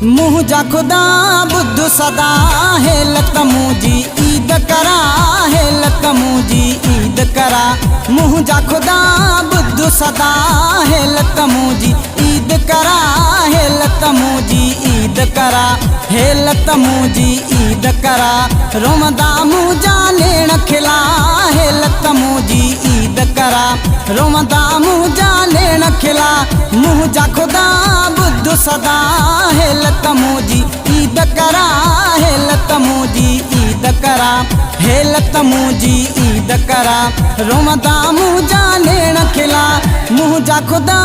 मुँह जा खुदा बुद्ध सदा है लतमूजी ईद करा है लतमूजी ईद करा। मुँह जा खुदा बुद्ध सदा है लतमूजी ईद करा है लतमूजी ईद करा है लतमूजी ईद करा। रोमदा मुँह जाने न खिला है लतमूजी ईद करा। रोमदा मुँह जाने न खिला मुँह जा खुदा बुद्ध सदा है लतमूजी ईद करा है लतमूजी ईद करा है लतमूजी ईद करा। रोमदा मुँह जाने न खिला मुँह जा खुदा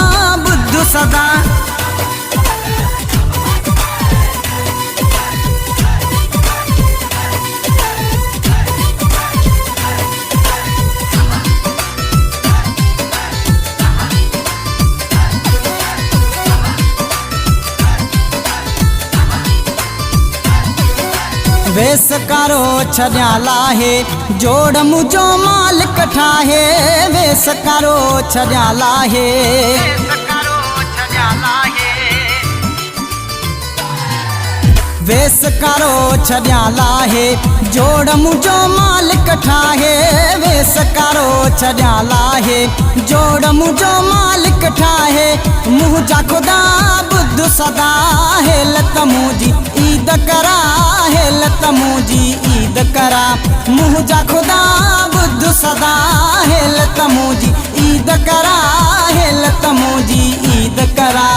बुद्ध सदा। वेस करो छड्याला है जोड़ मुझो माल कठा है। वेस करो छड्याला है वेस करो छड्याला है जोड़ मुझो माल कठा है। वेस करो छड्याला है जोड़ मुझो माल कठा है। मुँह जा खुदा बुद्ध सदा है लतमूजी ईद करा है लतमूजी ईद करा। मुँह जा खुदा बुद्ध सदा है लतमूजी ईद करा है लतमूजी ईद करा।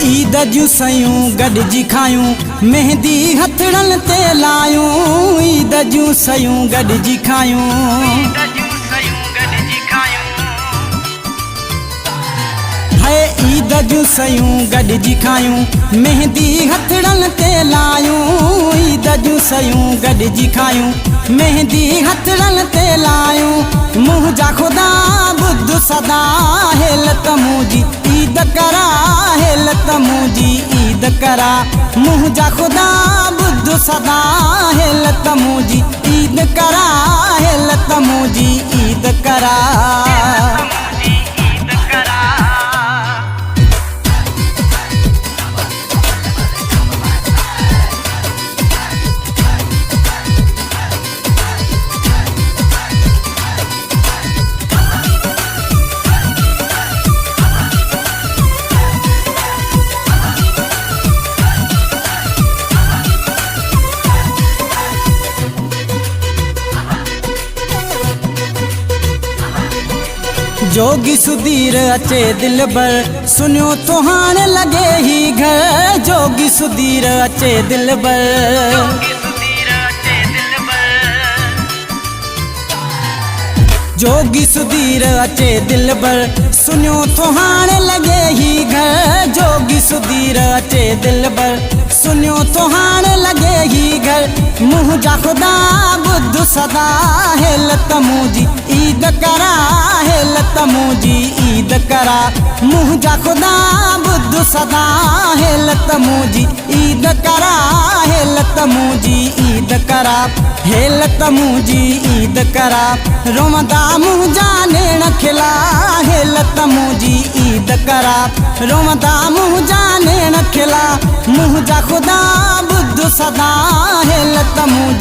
ईद जूं सयूं गॾिजी खायूं मेहंदी हथड़न ते लायूं। ईद जूं सयूं गॾिजी खायूं है ईद जूं सयूं गॾिजी खायूं मेहंदी हथड़न ते लायूं। ईद जूं सयूं गॾिजी खायूं मेहंदी हथड़न ते लायूं। मुँह जा खुदा बुद्ध सदा है लतमूजी ईद करा है लतमूजी ईद करा। मुँह जा खुदा बुद्ध सदा है लतमूजी ईद करा है लतमूजी ईद करा। जोगी सुधीर अचे दिल भर सुनियो तो हाणे लगे ही घर। जोगी सुधीर अचे दिल भर जोगी सुधीर अचे दिल भर सुनियो तो हाणे लगे ही घर। जोगी सुधीर अचे दिल भर सुनियो तो हाणे लगे ही घर। मुँह जा खुदा बुद्ध सदा है लतमूजी ईद करा है लतमूजी ईद करा। मुँह जा खुदा बुद्ध सदा है लतमूजी ईद करा है लतमूजी ईद करा है लतमूजी ईद करा। रोमदा मुँह जाने न खिला है लतमूजी ईद करा। रोमदा मुँह जाने न खिला मुँह जा खुदा बुद्ध सदा है लतमूजी